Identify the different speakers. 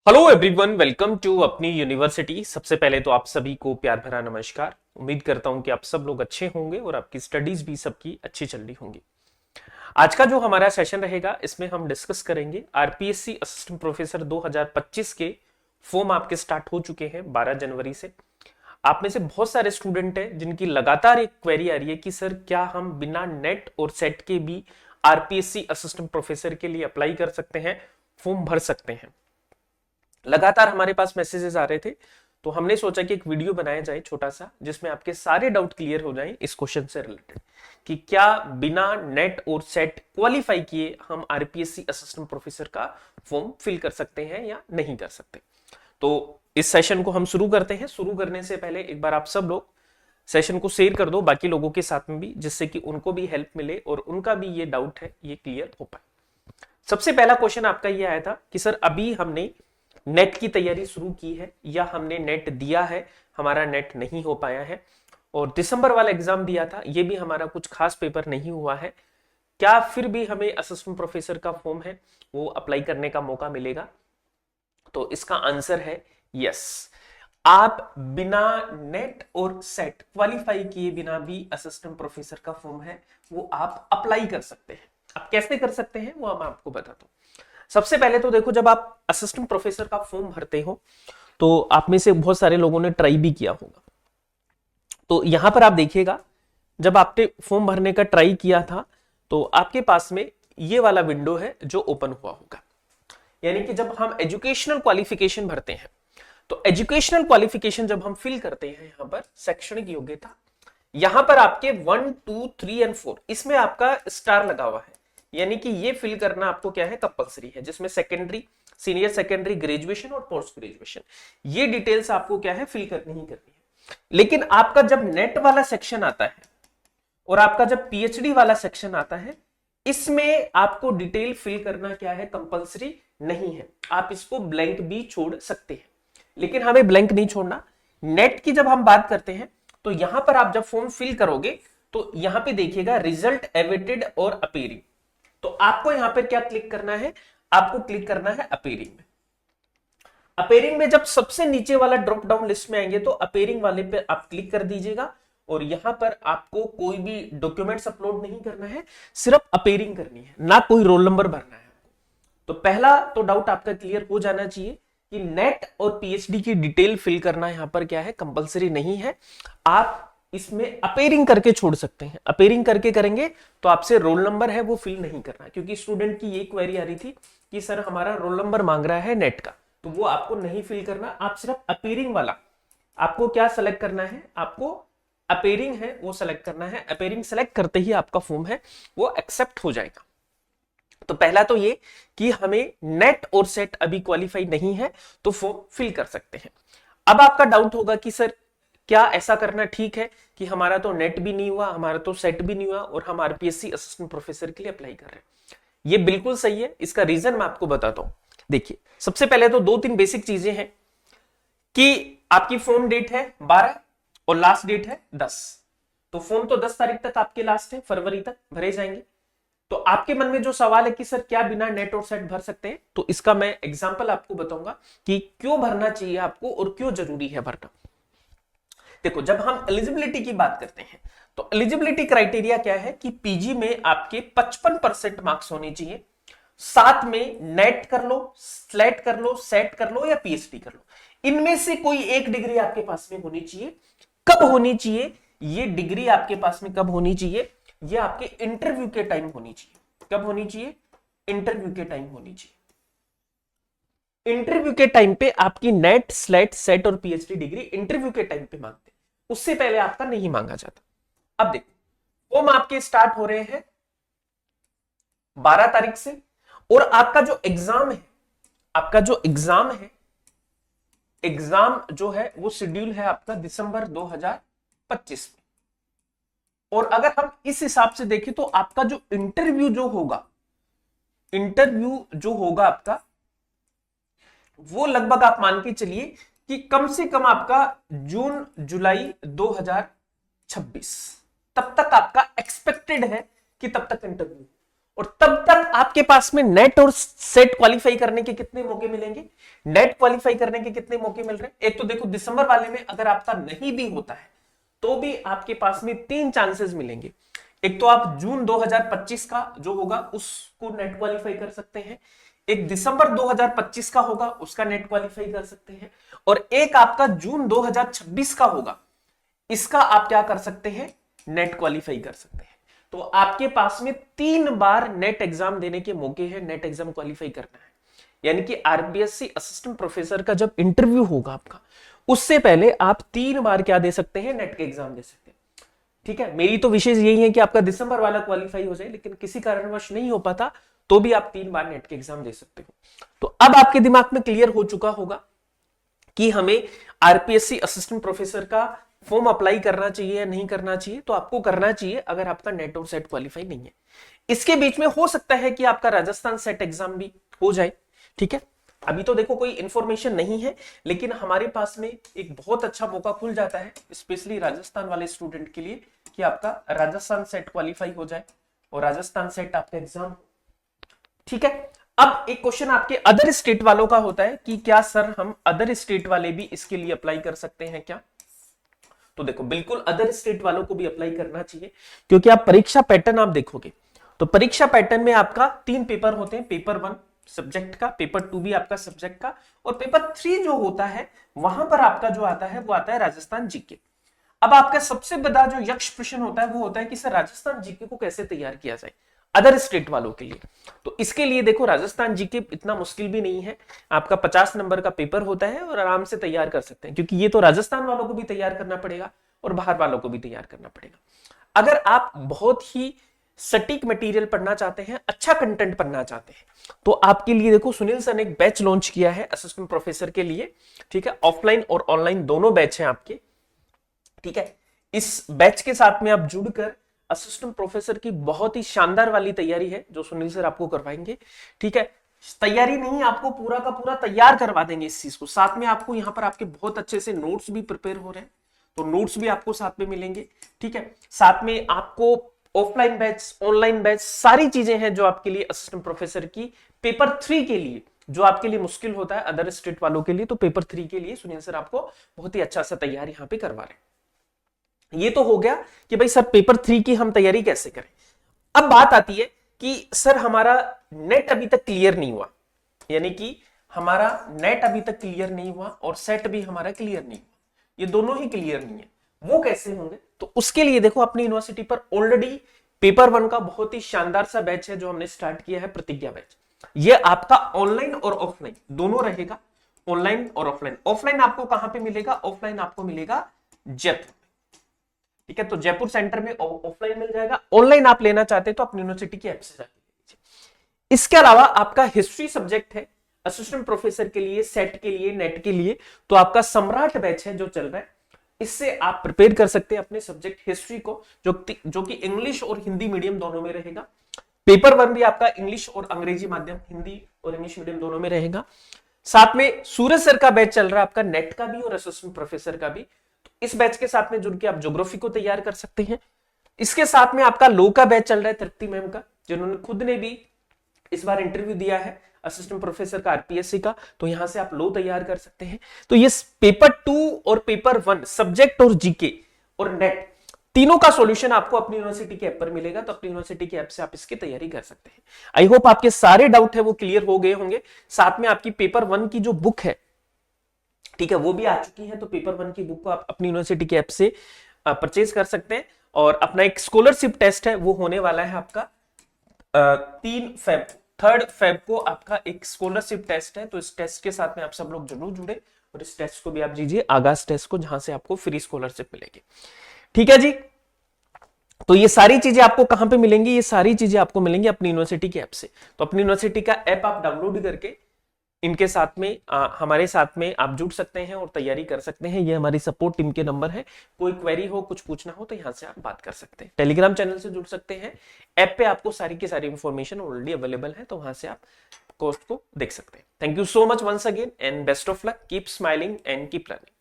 Speaker 1: Hello everyone, welcome to अपनी university. सबसे पहले तो आप सभी को प्यार भरा नमस्कार। उम्मीद करता हूं कि आप सब लोग अच्छे होंगे और आपकी स्टडीज भी सबकी अच्छी चल रही होंगी। आज का जो हमारा सेशन रहेगा इसमें हम डिस्कस करेंगे आरपीएससी असिस्टेंट प्रोफेसर 2025 के फॉर्म आपके स्टार्ट हो चुके हैं 12 जनवरी से। आप में से बहुत सारे स्टूडेंट हैं जिनकी लगातार एक क्वेरी आ रही है कि सर क्या हम बिना नेट और सेट के भी आरपीएससी असिस्टेंट प्रोफेसर के लिए अप्लाई कर सकते हैं, फॉर्म भर सकते हैं। लगातार हमारे पास मैसेजेस आ रहे थे, तो हमने सोचा कि एक वीडियो बनाया जाए छोटा सा, जिसमें आपके सारे डाउट क्लियर हो जाएं इस क्वेश्चन से रिलेटेड कि क्या बिना नेट और सेट क्वालिफाई किए हम आरपीएससी असिस्टेंट प्रोफेसर का फॉर्म फिल कर सकते हैं या नहीं कर सकते। तो इस सेशन को हम शुरू करते हैं। शुरू करने से पहले एक बार आप सब लोग सेशन को शेयर कर दो बाकी लोगों के साथ में भी, जिससे कि उनको भी हेल्प मिले और उनका भी ये डाउट है ये क्लियर हो पाए। सबसे पहला क्वेश्चन आपका ये आया था कि सर अभी हमने नेट की तैयारी शुरू की है या हमने नेट दिया है, हमारा नेट नहीं हो पाया है, और दिसंबर वाला एग्जाम दिया था, ये भी हमारा कुछ खास पेपर नहीं हुआ है, क्या फिर भी हमें असिस्टेंट प्रोफेसर का फॉर्म है वो अप्लाई करने का मौका मिलेगा? तो इसका आंसर है यस। आप बिना नेट और सेट क्वालिफाई किए बिना भी असिस्टेंट प्रोफेसर का फॉर्म है वो आप अप्लाई कर सकते हैं। आप कैसे कर सकते हैं वो मैं आपको बताता हूं। सबसे पहले तो देखो, जब आप असिस्टेंट प्रोफेसर का फॉर्म भरते हो तो आप में से बहुत सारे लोगों ने ट्राई भी किया होगा। तो यहां पर आप देखिएगा, जब आपने फॉर्म भरने का ट्राई किया था तो आपके पास में ये वाला विंडो है जो ओपन हुआ होगा। यानी कि जब हम एजुकेशनल क्वालिफिकेशन भरते हैं तो एजुकेशनल क्वालिफिकेशन जब हम फिल करते हैं, यहां पर शैक्षणिक योग्यता, यहां पर आपके 1, 2, 3 और 4 इसमें आपका स्टार लगा हुआ है। यानी कि ये फिल करना आपको क्या है, कंपलसरी है, जिसमें सेकेंडरी, सीनियर सेकेंडरी, ग्रेजुएशन और पोस्ट ग्रेजुएशन, ये डिटेल्स आपको क्या है फिल करनी ही करनी है। लेकिन आपका जब नेट वाला सेक्शन आता है और आपका जब पीएचडी वाला सेक्शन आता है, इसमें आपको डिटेल फिल करना क्या है, कंपलसरी नहीं है। आप इसको ब्लैंक भी छोड़ सकते हैं, लेकिन हमें ब्लैंक नहीं छोड़ना। नेट की जब हम बात करते हैं तो यहां पर आप जब फॉर्म फिल करोगे तो यहां पे देखिएगा रिजल्ट एवेटेड और अपीयरिंग। तो आपको यहां पर क्या क्लिक करना है, आपको क्लिक करना है अपीयरिंग में। अपीयरिंग में जब सबसे नीचे वाला ड्रॉप डाउन लिस्ट में आएंगे तो अपीयरिंग वाले पे आप क्लिक कर दीजिएगा, और यहां पर आपको कोई भी डॉक्यूमेंट्स अपलोड नहीं करना है, सिर्फ अपीयरिंग करनी है, ना कोई रोल नंबर भरना है। तो पहला तो डाउट आपका क्लियर हो जाना चाहिए कि नेट और पीएचडी की डिटेल फिल करना यहां पर क्या है, कंपलसरी नहीं है। आप इसमें अपीयरिंग करके छोड़ सकते हैं। अपीयरिंग करके करेंगे तो आपसे रोल नंबर है वो फिल नहीं करना, क्योंकि स्टूडेंट की ये क्वेरी आ रही थी कि सर हमारा रोल नंबर मांग रहा है नेट का, तो वो आपको नहीं फिल करना। आप सिर्फ अपीयरिंग वाला आपको क्या सेलेक्ट करना है, आपको अपीयरिंग है वो सेलेक्ट करना है। अपीयरिंग सेलेक्ट करते ही आपका फॉर्म है वो एक्सेप्ट हो जाएगा। तो पहला तो ये कि हमें नेट और सेट अभी क्वालिफाई नहीं है तो फॉर्म फिल कर सकते हैं। अब आपका डाउट होगा कि सर क्या ऐसा करना ठीक है कि हमारा तो नेट भी नहीं हुआ, हमारा तो सेट भी नहीं हुआ और हम आरपीएससी असिस्टेंट प्रोफेसर के लिए अप्लाई कर रहे हैं? ये बिल्कुल सही है। इसका रीजन मैं आपको बताता हूं। देखिए, सबसे पहले तो 2-3 बेसिक चीजें हैं कि आपकी फॉर्म डेट है 12 और लास्ट डेट है 10। तो फॉर्म तो 10 तारीख तक आपके लास्ट है, फरवरी तक भरे जाएंगे। तो आपके मन में जो सवाल है कि सर क्या बिना नेट और सेट भर सकते हैं, तो इसका मैं एग्जांपल आपको बताऊंगा कि क्यों भरना चाहिए आपको और क्यों जरूरी है भरना। देखो, जब हम एलिजिबिलिटी की बात करते हैं तो एलिजिबिलिटी क्राइटेरिया क्या है कि पीजी में आपके 55% मार्क्स होने चाहिए, साथ में नेट कर लो, स्लेट कर लो, सेट कर लो या पीएचडी कर लो, इनमें से कोई एक डिग्री आपके पास में होनी चाहिए। कब होनी चाहिए ये डिग्री, आपके पास में कब होनी चाहिए, ये आपके इंटरव्यू के टाइम होनी चाहिए। कब होनी चाहिए? इंटरव्यू के टाइम होनी चाहिए। इंटरव्यू के टाइम पे आपकी नेट, स्लेट, सेट और पीएचडी डिग्री इंटरव्यू के टाइम पे मांगते, उससे पहले आपका नहीं मांगा जाता। अब देखो, फॉर्म आपके स्टार्ट हो रहे हैं 12 तारीख से, और आपका जो एग्जाम है, आपका जो एग्जाम है, एग्जाम जो है वो शेड्यूल है आपका दिसंबर 2025 में। और अगर हम इस हिसाब से देखें तो आपका जो इंटरव्यू जो होगा आपका, वो लगभग आप मान के चलिए कि कम से कम आपका जून जुलाई 2026 तब तक आपका एक्सपेक्टेड है कि तब तक इंटरव्यू। और तब तक आपके पास में नेट और सेट क्वालिफाई करने के कितने मौके मिलेंगे, नेट क्वालिफाई करने के कितने मौके मिल रहे हैं। एक तो देखो दिसंबर वाले में अगर आपका नहीं भी होता है तो भी आपके पास में 3 चांसेस मिलेंगे। एक तो आप जून 2025 का जो होगा उसको नेट क्वालिफाई कर सकते हैं, एक दिसंबर 2025 का होगा उसका नेट क्वालिफाई कर सकते हैं, और एक आपका जून 2026 का होगा, इसका आप क्या कर सकते हैं, नेट क्वालिफाई कर सकते हैं। तो आपके पास में 3 बार नेट एग्जाम देने के मौके हैं, नेट एग्जाम क्वालिफाई करना है। यानी कि आरपीएससी असिस्टेंट प्रोफेसर का जब इंटरव्यू होगा आपका, उससे पहले आप 3 बार क्या दे सकते हैं, नेट के एग्जाम दे सकते हैं। ठीक है, मेरी तो विशेष यही है कि आपका दिसंबर वाला क्वालिफाई हो जाए, लेकिन किसी कारणवश नहीं हो पाता तो भी आप 3 बार नेट के एग्जाम दे सकते हो। तो अब आपके दिमाग में क्लियर हो चुका होगा कि हमें आरपीएससी असिस्टेंट प्रोफेसर का फॉर्म अप्लाई करना चाहिए या नहीं करना चाहिए। तो आपको करना चाहिए अगर आपका नेट और सेट क्वालिफाई नहीं है। इसके बीच में हो सकता है कि आपका राजस्थान सेट एग्जाम भी हो जाए। ठीक है, अभी तो देखो कोई इंफॉर्मेशन नहीं है, लेकिन हमारे पास में एक बहुत अच्छा मौका खुल जाता है स्पेशली राजस्थान वाले स्टूडेंट के लिए कि आपका राजस्थान सेट क्वालिफाई हो जाए और राजस्थान सेट आपका एग्जाम। ठीक है, अब एक क्वेश्चन आपके अदर स्टेट वालों का होता है कि क्या सर हम अदर स्टेट वाले भी इसके लिए अप्लाई कर सकते हैं क्या। तो देखो बिल्कुल अदर स्टेट वालों को भी अप्लाई करना चाहिए, क्योंकि आप परीक्षा पैटर्न आप देखोगे तो परीक्षा पैटर्न में आपका 3 पेपर होते हैं, पेपर 1 सब्जेक्ट का, पेपर 2 भी आपका सब्जेक्ट का, और पेपर 3 जो होता है वहां पर आपका जो आता है वो आता है राजस्थान जीके। अब आपका सबसे बड़ा जो यक्ष प्रश्न होता है वो होता है कि सर राजस्थान जीके को कैसे तैयार किया जाए अदर स्टेट वालों के लिए। तो इसके लिए देखो राजस्थान जीके इतना मुश्किल भी नहीं है, आपका 50 नंबर का पेपर होता है और आराम से तैयार कर सकते हैं, क्योंकि ये तो राजस्थान वालों को भी तैयार करना पड़ेगा और बाहर वालों को भी तैयार करना पड़ेगा। अगर आप बहुत ही सटीक मटेरियल पढ़ना चाहते हैं, अच्छा कंटेंट पढ़ना चाहते हैं, तो आपके लिए देखो सुनील सर ने एक बैच लॉन्च किया है असिस्टेंट प्रोफेसर के लिए। ठीक है, ऑफलाइन और ऑनलाइन दोनों बैच हैं आपके। ठीक है, इस बैच के साथ में आप जुड़कर असिस्टेंट प्रोफेसर की बहुत ही शानदार वाली तैयारी है जो सुनील सर आपको करवाएंगे। ठीक है, तैयारी नहीं, आपको पूरा का पूरा तैयार करवा देंगे इस चीज को। साथ में आपको यहाँ पर आपके बहुत अच्छे से नोट्स भी प्रिपेयर हो रहे हैं, तो नोट्स भी आपको साथ में मिलेंगे। ठीक है, साथ में आपको ऑफलाइन बैच, ऑनलाइन बैच, सारी चीजें हैं जो आपके लिए असिस्टेंट प्रोफेसर की पेपर 3 के लिए, जो आपके लिए मुश्किल होता है अदर स्टेट वालों के लिए, तो पेपर 3 के लिए सुनील सर आपको बहुत ही अच्छा सा तैयार यहाँ पे करवा रहे हैं। ये तो हो गया कि भाई सर पेपर 3 की हम तैयारी कैसे करें। अब बात आती है कि सर हमारा नेट अभी तक क्लियर नहीं हुआ, यानी कि हमारा नेट अभी तक क्लियर नहीं हुआ और सेट भी हमारा क्लियर नहीं हुआ, ये दोनों ही क्लियर नहीं है, वो कैसे होंगे। तो उसके लिए देखो अपनी यूनिवर्सिटी पर ऑलरेडी पेपर 1 का बहुत ही शानदार सा बैच है जो हमने स्टार्ट किया है, प्रतिज्ञा बैच। ये आपका ऑनलाइन और ऑफलाइन दोनों रहेगा, ऑनलाइन और ऑफलाइन। ऑफलाइन आपको कहां पे मिलेगा, ऑफलाइन आपको मिलेगा जयपुर। ठीक है, तो जयपुर सेंटर में ऑफलाइन मिल जाएगा। ऑनलाइन आप लेना चाहते हैं तो अपनी यूनिवर्सिटी की ऐप से जाके लीजिए। इसके अलावा आपका हिस्ट्री सब्जेक्ट है असिस्टेंट प्रोफेसर के लिए, सेट के लिए, नेट के लिए, तो आपका सम्राट बैच है जो चल रहा है, इससे आप प्रिपेयर कर सकते हैं अपने सब्जेक्ट हिस्ट्री को, जो कि इंग्लिश और हिंदी मीडियम दोनों में रहेगा। पेपर 1 भी आपका इंग्लिश और अंग्रेजी माध्यम, हिंदी और इंग्लिश मीडियम दोनों में रहेगा। साथ में सूरज सर का बैच चल रहा है आपका नेट का भी और असिस्टेंट प्रोफेसर का भी, तो इस बैच के साथ में जुड़ के आप ज्योग्राफी को तैयार कर सकते हैं। इसके साथ में आपका लो का बैच चल रहा है तृप्ति मैम का, जिन्होंने खुद ने भी इस बार इंटरव्यू दिया है असिस्टेंट प्रोफेसर का आरपीएससी का, तो यहां से आप लो तैयार कर सकते हैं। तो ये पेपर 2 और पेपर 1 सब्जेक्ट और जीके और नेट तीनों का सॉल्यूशन आपको अपनी यूनिवर्सिटी के ऐप पर मिलेगा, तो अपनी यूनिवर्सिटी के ऐप से आप इसकी तैयारी कर सकते हैं। आई होप आपके सारे डाउट है वो क्लियर हो गए होंगे। साथ में आपकी पेपर 1 की जो बुक है, ठीक है, वो भी आ चुकी है, तो पेपर 1 की बुक को आप अपनी यूनिवर्सिटी के ऐप से परचेज कर सकते हैं। और अपना एक स्कॉलरशिप टेस्ट है वो होने वाला है आपका 3 फेब को आपका एक स्कॉलरशिप टेस्ट है, तो इस टेस्ट के साथ में आप सब लोग जरूर जुड़े और इस टेस्ट को भी आप दीजिए, आगाज टेस्ट को, जहां से आपको फ्री स्कॉलरशिप मिलेगी। ठीक है जी, तो ये सारी चीजें आपको कहां पे मिलेंगी, ये सारी चीजें आपको मिलेंगी अपनी यूनिवर्सिटी के ऐप से। तो अपनी यूनिवर्सिटी का ऐप आप डाउनलोड करके इनके साथ में हमारे साथ में आप जुड़ सकते हैं और तैयारी कर सकते हैं। ये हमारी सपोर्ट टीम के नंबर है, कोई क्वेरी हो, कुछ पूछना हो तो यहां से आप बात कर सकते हैं। टेलीग्राम चैनल से जुड़ सकते हैं, ऐप पे आपको सारी की सारी इंफॉर्मेशन ऑलरेडी अवेलेबल है, तो वहां से आप कोर्स को देख सकते हैं। Thank you so much once again and best of luck, keep smiling and keep learning.